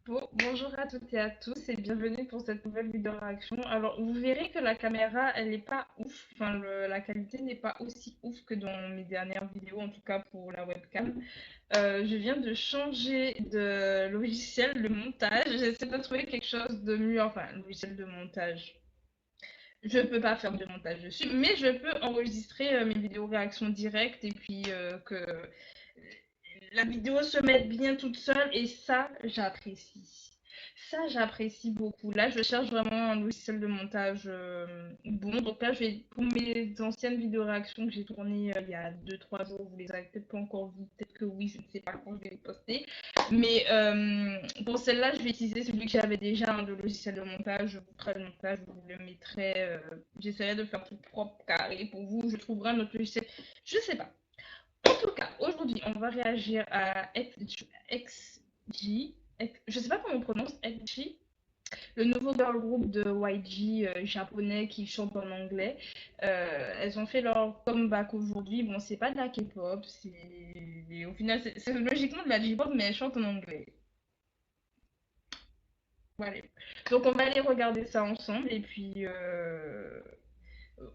Bonjour à toutes et à tous et bienvenue pour cette nouvelle vidéo réaction. Alors vous verrez que la caméra elle n'est pas ouf, enfin la qualité n'est pas aussi ouf que dans mes dernières vidéos, en tout cas pour la webcam. Je viens de changer de logiciel de montage, j'essaie de trouver quelque chose de mieux, enfin logiciel de montage. Je peux pas faire de montage dessus, mais je peux enregistrer mes vidéos réaction directes et puis que la vidéo se mette bien toute seule et ça, j'apprécie. Ça, j'apprécie beaucoup. Là, je cherche vraiment un logiciel de montage bon. Donc là, pour mes anciennes vidéos réactions que j'ai tournées il y a 2-3 jours, vous les avez peut-être pas encore vues, peut-être que oui, je ne sais pas quand je vais les poster. Mais pour celle-là, je vais utiliser celui que j'avais déjà, de logiciel de montage. Je vous ferai le montage, je vous le mettrai. J'essaierai de faire tout propre, carré pour vous. Je trouverai un autre logiciel. Je sais pas. En tout cas, aujourd'hui, on va réagir à XG. Je sais pas comment on prononce XG, le nouveau girl group de YG japonais qui chante en anglais. Elles ont fait leur comeback aujourd'hui. Bon, c'est pas de la K-pop, au final, c'est logiquement de la J-pop, mais elles chantent en anglais. Voilà. Donc, on va aller regarder ça ensemble et puis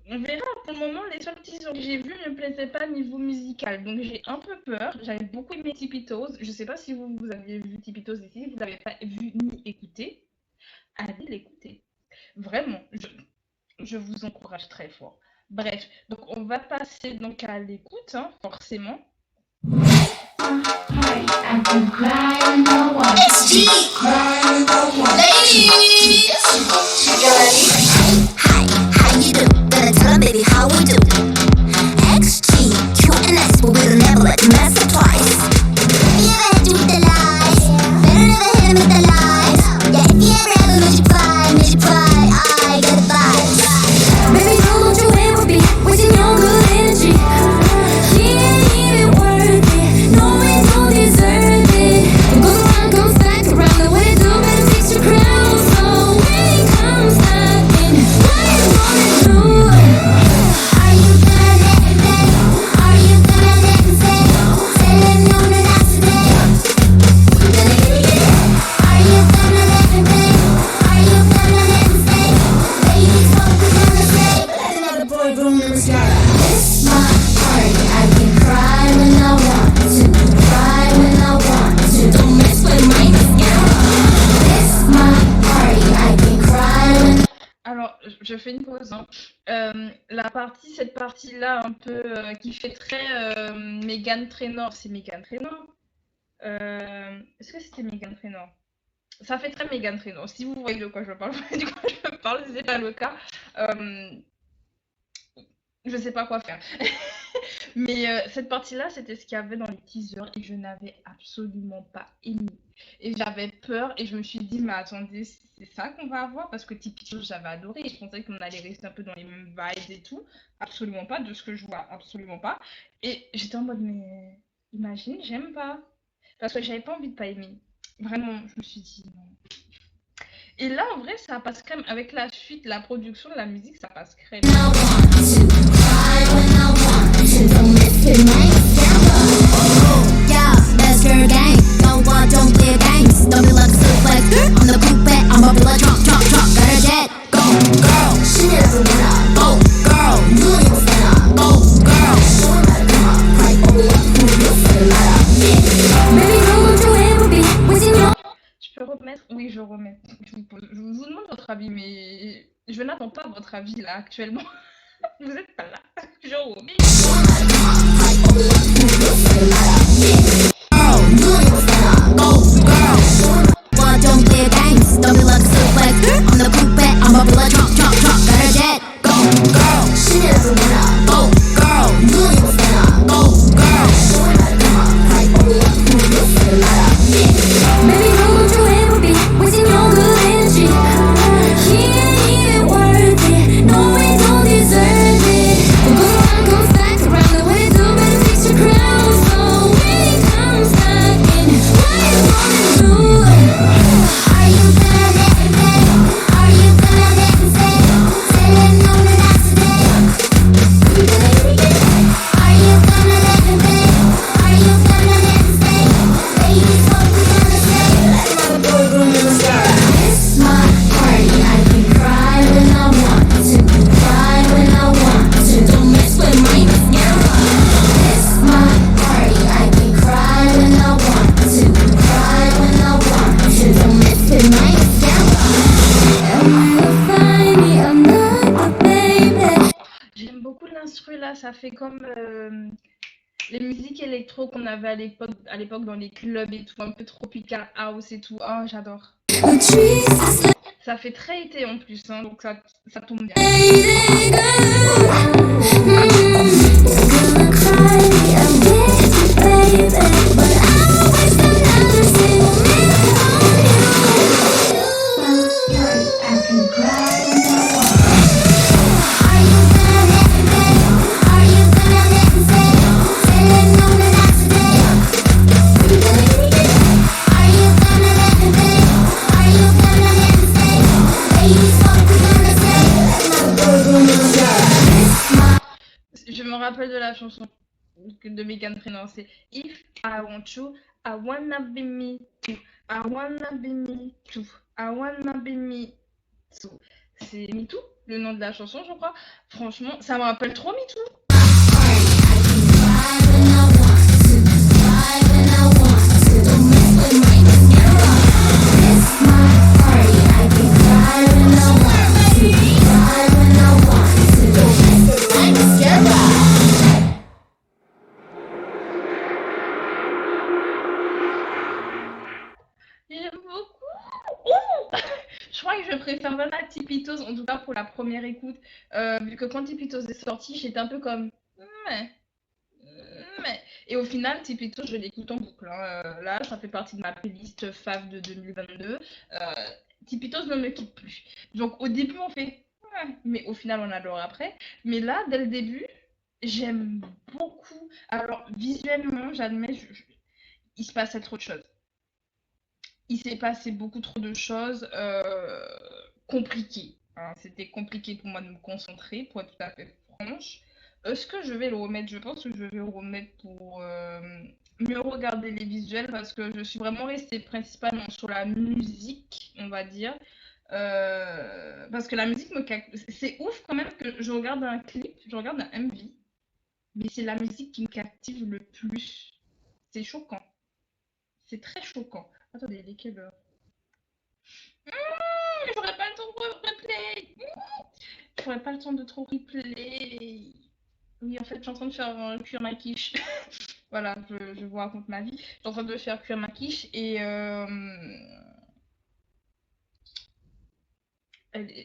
on verra. Pour le moment, les seuls petits que j'ai vus ne me plaisaient pas niveau musical. Donc j'ai un peu peur. J'avais beaucoup aimé Tipitos. Je sais pas si vous aviez vu Tipitos ici. Si vous l'avez pas vu ni écouté, allez l'écouter. Vraiment, je vous encourage très fort. Bref, donc on va passer donc à l'écoute, hein, forcément. XG, ladies, you ready? Hi, how you do? Better tell 'em, baby, how we do. XG, QNS, but we'll never let you mess up twice. If you ever hit you with the lies, better never hit him with the lies. Yeah, if you ever have a magic pride, I get the vibes. Baby, don't you ever be wasting your good energy. She ain't even worth it. No, we don't deserve it. What goes around comes back around. The way do better takes your crown. So when it comes knocking, what you gonna do? Are you gonna let me stay? Are you gonna let me stay? Say no to not today. Are you gonna let me stay? Are you gonna let me stay? Ladies, what we gonna say? Let another boy room in the sky. This my party. I can cry when I want to. Cry when I want to. Don't mess with my mascara. This my party. I can cry when. Alors, je fais une pause, hein. Cette partie-là, un peu qui fait très Meghan Trainor, c'est Meghan Trainor. Est-ce que c'était Meghan Trainor? Ça fait très Meghan Trainor. Si vous voyez de quoi je parle, du quoi je parle, si c'est pas le cas, je sais pas quoi faire. Mais cette partie-là, c'était ce qu'il y avait dans les teasers et je n'avais absolument pas aimé. Et j'avais peur et je me suis dit, mais attendez, c'est ça qu'on va avoir? Parce que Tipitos, j'avais adoré et je pensais qu'on allait rester un peu dans les mêmes vibes et tout. Absolument pas, de ce que je vois, absolument pas. Et j'étais en mode, mais imagine, j'aime pas. Parce que j'avais pas envie de pas aimer. Vraiment, je me suis dit, non. Et là, en vrai, ça passe crème. Avec la suite, la production de la musique, ça passe crème. Yeah, that's your gang. Don't walk, don't play games. Don't be like a suplex. On the coupe, I'm a bullet drop. Got a jet. Go, girl. She never went up. Go, girl. You ain't gon' stand up. Go, girl. Show her how to come up. Right, oh, who you feel like? Baby, don't you ever be wasting your. Je peux remettre? Oui, je remets. Je vous demande votre avis, mais je n'attends pas votre avis là actuellement. Vous êtes pas là. Je remets. Don't play games, don't be like a suplex. On the coupe, I'm a bullet drop. Got a jet. Go, girl. She never went up. Go, girl. You ain't gon' stand up. Go, girl. Show her how to come up. Right, oh, who you feel like? Baby, don't you ever be wasting your good energy. She ain't even worth it. No, we don't deserve it. What goes around comes back around. The way do better takes your crown. So when it comes là, ça fait comme les musiques électro qu'on avait à l'époque dans les clubs et tout, un peu tropical house et tout. Oh, j'adore. The trees are still Ça fait très été en plus, hein, donc ça tombe bien. fading out. Gonna cry a bit, baby, but I wish another single minute on you. I can cry when I want. Are you gonna let me stay? Are you gonna let me stay? Say that no, not today. Are you gonna let me stay? Are you gonna let me stay? Baby, so we're gonna say, let my girl shine. Je me rappelle de la chanson de Meghan Trainor, c'est If I want you, I wanna be me too. I wanna be me too. I wanna be me too. C'est Me Too, le nom de la chanson, je crois. Franchement, ça me rappelle trop Me Too. J'aime beaucoup. Ouh je crois que je préfère même à Tipitos, en tout cas pour la première écoute. Vu que quand Tipitos est sorti, j'étais un peu comme. Mais, mais. Et au final, Tipitos, je l'écoute en boucle, hein. Là, ça fait partie de ma playlist Fav de 2022. Tipitos ne me quitte plus. Donc au début, on fait. Ouais, mais au final, on adore après. Mais là, dès le début, j'aime beaucoup. Alors, visuellement, j'admets, il se passait trop de choses. Il s'est passé beaucoup trop de choses compliquées, hein. C'était compliqué pour moi de me concentrer, pour être tout à fait franche. Est-ce que je vais le remettre? Je pense que je vais le remettre pour mieux regarder les visuels parce que je suis vraiment restée principalement sur la musique, on va dire. Parce que la musique me c'est ouf quand même que je regarde un clip, je regarde un MV, mais c'est la musique qui me captive le plus. C'est choquant. C'est très choquant. Attendez, il est quelle heure? J'aurais pas le temps de replay. J'aurais pas le temps de trop replay. Oui, en fait, je suis en train de faire cuire ma quiche. Voilà, je vous raconte ma vie. Je suis en train de faire cuire ma quiche et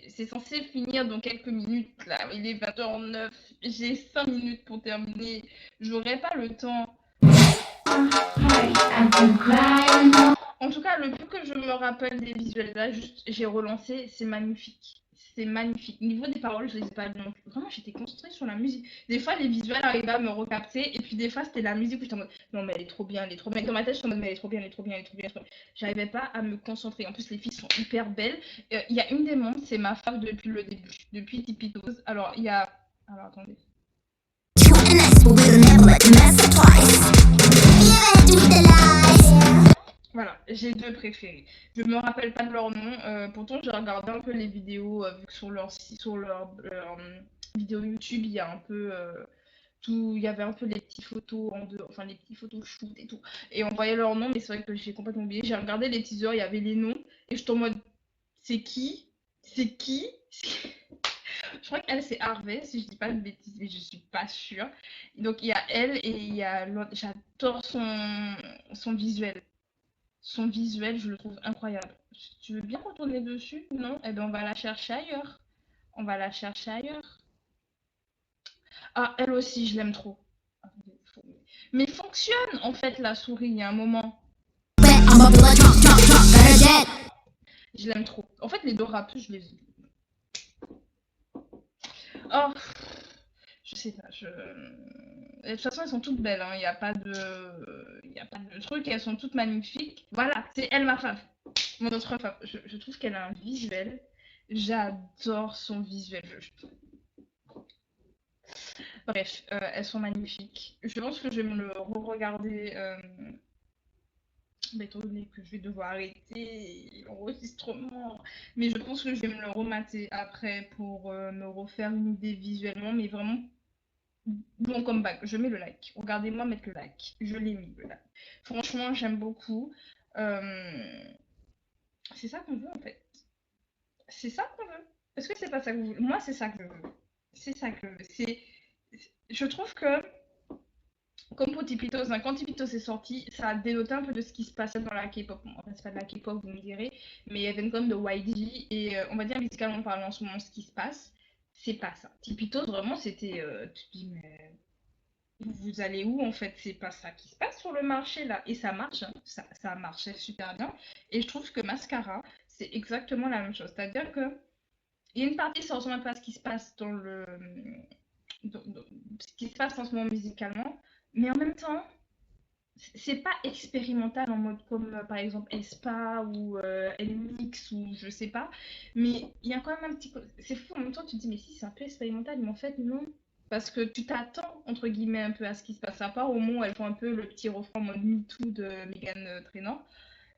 c'est censé finir dans quelques minutes. Là, il est 20h09. J'ai 5 minutes pour terminer. J'aurais pas le temps. En tout cas, le peu que je me rappelle des visuels, là, juste, j'ai relancé, c'est magnifique. C'est magnifique. Niveau des paroles, je les ai pas non plus. Vraiment, j'étais concentrée sur la musique. Des fois, les visuels arrivaient à me recapter, et puis des fois, c'était la musique où j'étais en mode, non, mais elle est trop bien, elle est trop bien. Dans ma tête, j'étais en mode, mais elle est trop bien, elle est trop bien, elle est trop bien, elle est trop bien. J'arrivais pas à me concentrer. En plus, les filles sont hyper belles. Il y a une des membres, c'est ma femme depuis le début, depuis Tipitos. Alors, il y a. Alors, attendez. Voilà, j'ai deux préférés. Je me rappelle pas de leur nom. Pourtant, j'ai regardé un peu les vidéos vu que sur leur vidéo YouTube, il y a un peu tout, il y avait un peu les petites photos en deux, enfin les petites photos shoot et tout. Et on voyait leurs noms, mais c'est vrai que j'ai complètement oublié. J'ai regardé les teasers, il y avait les noms et j'étais en mode, c'est qui? C'est qui? Je crois qu'elle c'est Harvey, si je dis pas de bêtises, mais je suis pas sûre. Donc il y a elle et il y a l'autre. J'adore son visuel. Son visuel, je le trouve incroyable. Tu veux bien retourner dessus? Non? Eh bien, on va la chercher ailleurs. On va la chercher ailleurs. Ah, elle aussi, je l'aime trop. Mais fonctionne, en fait, la souris, il y a un moment. Je l'aime trop. En fait, les deux rappeuses, je les ai. Oh, je sais pas. De toute façon, elles sont toutes belles, hein. Il n'y a pas de... Il y a pas de truc. Elles sont toutes magnifiques. Voilà, c'est elle ma fave. Mon autre fave. Je trouve qu'elle a un visuel. J'adore son visuel. Bref, elles sont magnifiques. Je pense que je vais me le re-regarder, étant donné que je vais devoir arrêter l'enregistrement. Mais je pense que je vais me le remater après pour me refaire une idée visuellement. Mais vraiment, bon comeback. Je mets le like. Regardez-moi mettre le like. Je l'ai mis le like. Franchement, j'aime beaucoup. Euh, C'est ça qu'on veut en fait. C'est ça qu'on veut. Est-ce que c'est pas ça que vous voulez? Moi, c'est ça que je veux. C'est ça que je veux. je trouve que, comme pour Tipitos, hein, quand Tipitos est sorti, ça a dénoté un peu de ce qui se passait dans la K-pop. Bon, enfin, c'est pas de la K-pop, vous me direz, mais il y avait une com de YG, et on va dire musicalement parlant en ce moment, ce qui se passe, c'est pas ça. Tipitos, vraiment, c'était. Tu te dis, mais vous allez où en fait? C'est pas ça qui se passe sur le marché là. Et ça marche, hein. Ça marchait super bien. Et je trouve que Mascara, c'est exactement la même chose. C'est-à-dire que il y a une partie, ça ressemble un peu à ce qui se passe dans ce qui se passe en ce moment musicalement. Mais en même temps, c'est pas expérimental en mode comme par exemple Espa ou NMIX ou je sais pas. Mais il y a quand même un petit. C'est fou en même temps, tu te dis, mais si, c'est un peu expérimental. Mais en fait, non. Parce que tu t'attends, entre guillemets, un peu à ce qui se passe. À part au moment où elles font un peu le petit refrain en mode MeToo de Megan Trainor.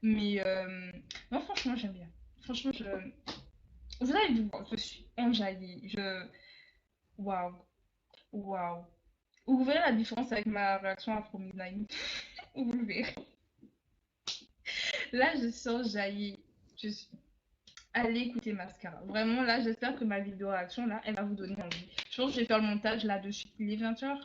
Mais non, franchement, j'aime bien. Franchement, je. Vous allez vu, je suis enjaillée. Waouh, waouh. Vous verrez la différence avec ma réaction à From Midnight. Vous le verrez. Là, je suis enjaillée. Je suis... Allez écouter Mascara. Vraiment, là, j'espère que ma vidéo réaction, là, elle va vous donner envie. Je pense que je vais faire le montage là de suite. Il est 20h.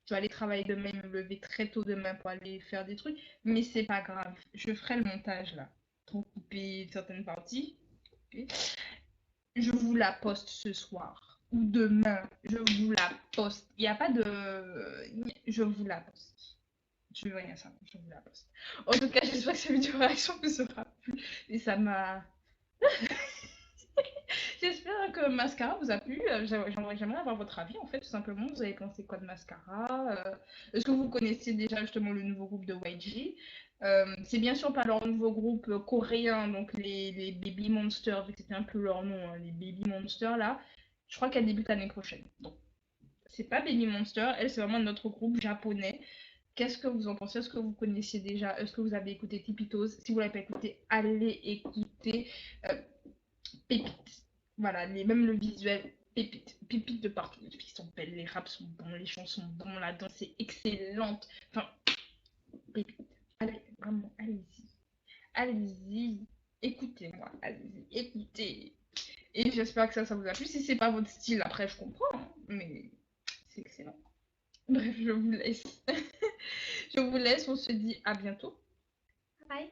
Je vais aller travailler demain, me lever très tôt demain pour aller faire des trucs. Mais c'est pas grave. Je ferai le montage là. Pour couper certaines parties. Okay. Je vous la poste ce soir. Ou demain. Je vous la poste. Il n'y a pas de. Je vous la poste. Je veux rien savoir. Je vous la poste. En tout cas, j'espère que cette vidéo réaction vous sera plu. Et ça m'a. J'espère que Mascara vous a plu. J'aimerais avoir votre avis en fait, tout simplement. Vous avez pensé quoi de Mascara? Est-ce que vous connaissez déjà justement le nouveau groupe de YG? C'est bien sûr pas leur nouveau groupe coréen, donc les Baby Monsters, vu que c'était un peu leur nom, hein, les Baby Monsters là. Je crois qu'elle débute l'année prochaine. Donc, c'est pas Baby Monster, elle c'est vraiment notre groupe japonais. Qu'est-ce que vous en pensez? Est-ce que vous connaissiez déjà? Est-ce que vous avez écouté Tipitos? Si vous l'avez pas écouté, allez écouter. Euh, Pépites. Voilà, même le visuel, pépite. Pépite de partout. Les filles sont belles, les raps sont bons, les chansons sont bons, la danse est excellente. Enfin, pépite. Allez, vraiment, allez-y. Allez-y. Écoutez-moi, allez-y, écoutez. Et j'espère que ça vous a plu. Si c'est pas votre style, après, je comprends, hein, mais c'est excellent. Bref, je vous laisse. Je vous laisse, on se dit à bientôt. Bye.